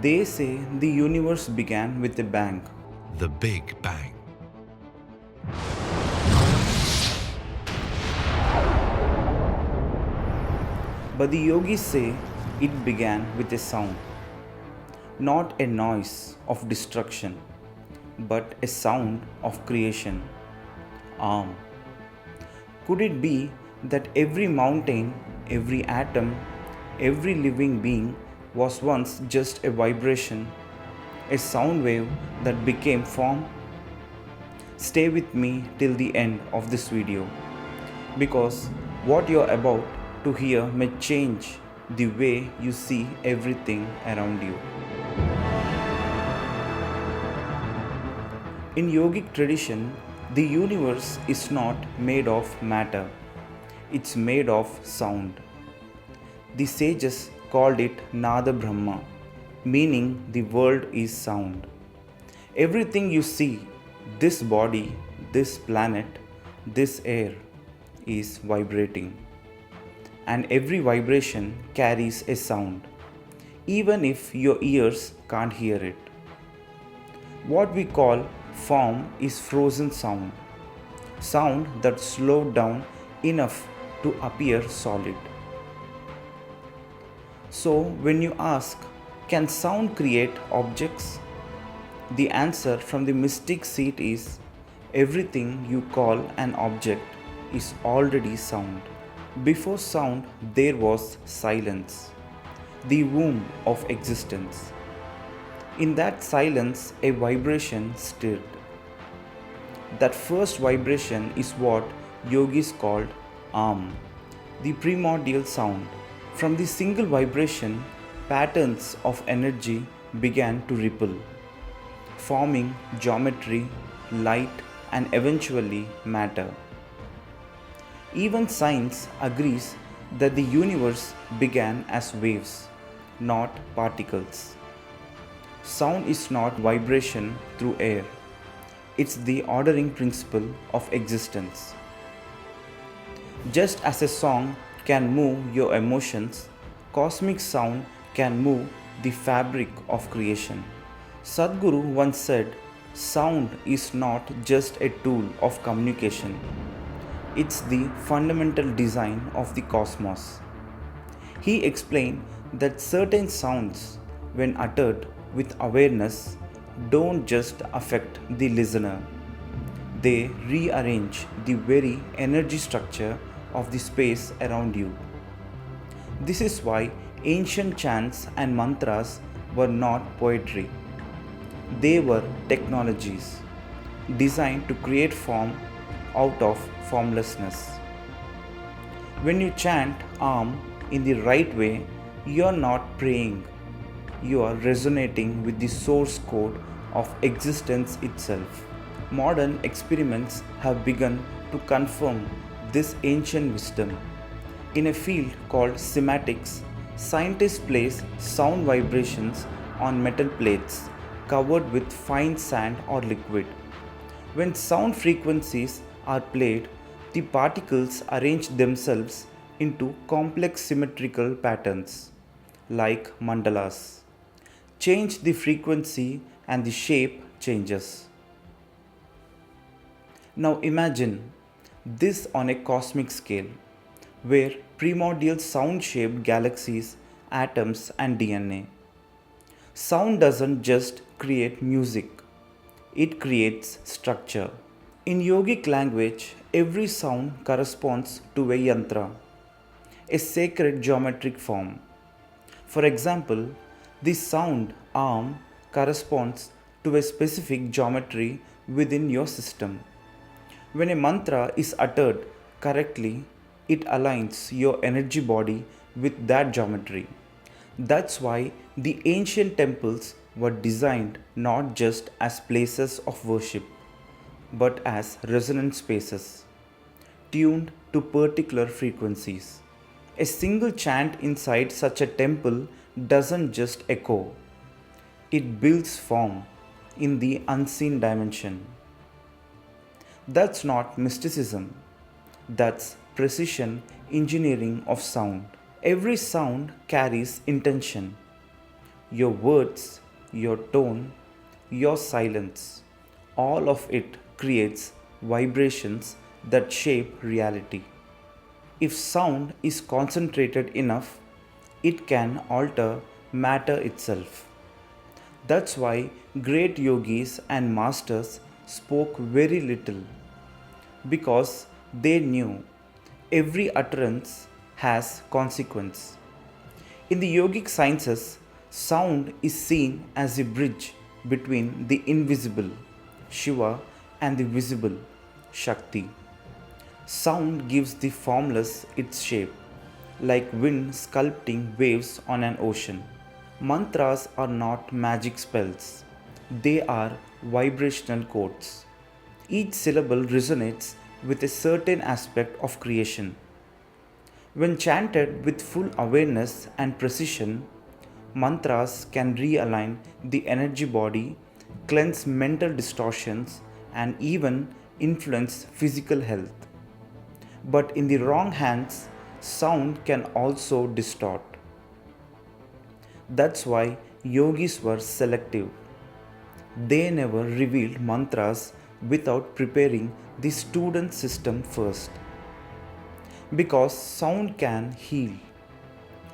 They say the universe began with a bang. The Big Bang. But the yogis say it began with a sound, not a noise of destruction, but a sound of creation. Om. Could it be that every mountain, every atom, every living being was once just a vibration, a sound wave that became form? Stay with me till the end of this video, because what you're about to hear may change the way you see everything around you. In yogic tradition, the universe is not made of matter, it's made of sound. The sages called it Nada Brahma, meaning the world is sound. Everything you see, this body, this planet, this air, is vibrating. And every vibration carries a sound, even if your ears can't hear it. What we call form is frozen sound, sound that slowed down enough to appear solid. So, when you ask, can sound create objects? The answer from the mystic seat is everything you call an object is already sound. Before sound, there was silence, the womb of existence. In that silence, a vibration stirred. That first vibration is what yogis called Am, the primordial sound. From the single vibration, patterns of energy began to ripple, forming geometry, light, and eventually matter. Even science agrees that the universe began as waves, not particles. Sound is not vibration through air, it's the ordering principle of existence. Just as a song can move your emotions, cosmic sound can move the fabric of creation. Sadhguru once said, sound is not just a tool of communication, it's the fundamental design of the cosmos. He explained that certain sounds, when uttered with awareness, don't just affect the listener, they rearrange the very energy structure of the space around you. This is why ancient chants and mantras were not poetry, they were technologies designed to create form out of formlessness. When you chant Am in the right way, you are not praying, you are resonating with the source code of existence itself. Modern experiments have begun to confirm this ancient wisdom. In a field called Cymatics, scientists place sound vibrations on metal plates covered with fine sand or liquid. When sound frequencies are played, the particles arrange themselves into complex symmetrical patterns, like mandalas. Change the frequency and the shape changes. Now imagine this on a cosmic scale, where primordial sound shaped galaxies, atoms, and DNA. Sound doesn't just create music, it creates structure. In yogic language, every sound corresponds to a yantra, a sacred geometric form. For example, the sound Am corresponds to a specific geometry within your system. When a mantra is uttered correctly, it aligns your energy body with that geometry. That's why the ancient temples were designed not just as places of worship, but as resonant spaces, tuned to particular frequencies. A single chant inside such a temple doesn't just echo, it builds form in the unseen dimension. That's not mysticism, that's precision engineering of sound. Every sound carries intention. your words, your tone, your silence. All of it creates vibrations that shape reality. If sound is concentrated enough, it can alter matter itself. That's why great yogis and masters spoke very little, because they knew every utterance has consequence. In the yogic sciences, sound is seen as a bridge between the invisible, Shiva, and the visible, Shakti. Sound gives the formless its shape, like wind sculpting waves on an ocean. Mantras are not magic spells, they are vibrational codes. Each syllable resonates with a certain aspect of creation. When chanted with full awareness and precision, mantras can realign the energy body, cleanse mental distortions, and even influence physical health. But in the wrong hands, sound can also distort. That's why yogis were selective. They never revealed mantras without preparing the student system first. Because sound can heal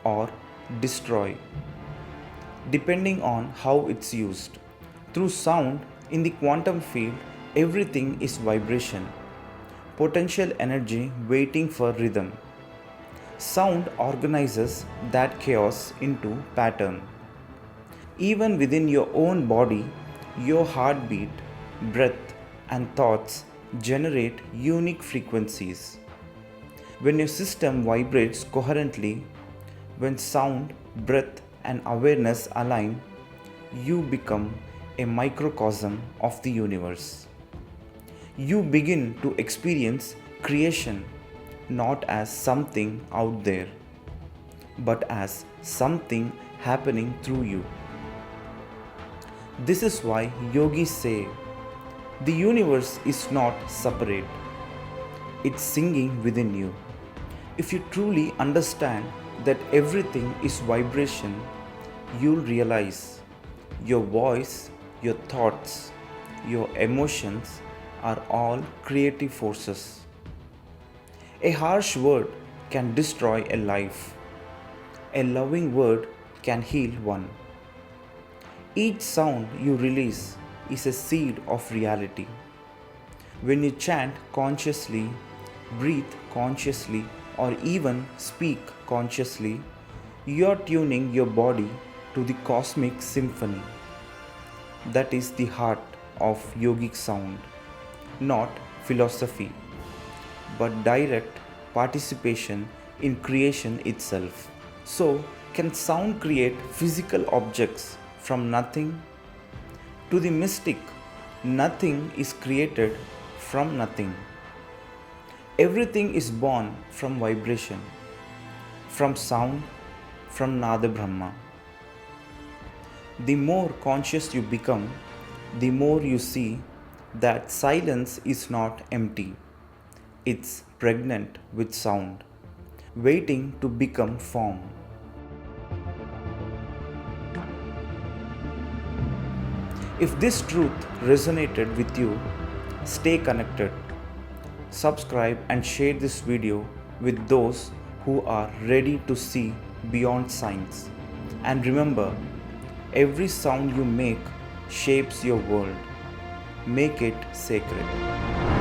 or destroy, depending on how it's used. Through sound, in the quantum field, everything is vibration, potential energy waiting for rhythm. Sound organizes that chaos into pattern. Even within your own body, your heartbeat, breath, and thoughts generate unique frequencies. When your system vibrates coherently, when sound, breath, and awareness align, you become a microcosm of the universe. You begin to experience creation not as something out there, but as something happening through you. This is why yogis say the universe is not separate, it's singing within you. If you truly understand that everything is vibration, you'll realize your voice, your thoughts, your emotions are all creative forces. A harsh word can destroy a life. A loving word can heal one. Each sound you release is a seed of reality. When you chant consciously, breathe consciously, or even speak consciously, you are tuning your body to the cosmic symphony. That is the heart of yogic sound, not philosophy, but direct participation in creation itself. So, can sound create physical objects from nothing? To the mystic, nothing is created from nothing. Everything is born from vibration, from sound, from Nada Brahma. The more conscious you become, the more you see that silence is not empty. It's pregnant with sound, waiting to become form. If this truth resonated with you, stay connected. Subscribe and share this video with those who are ready to see beyond science. And remember, every sound you make shapes your world. Make it sacred.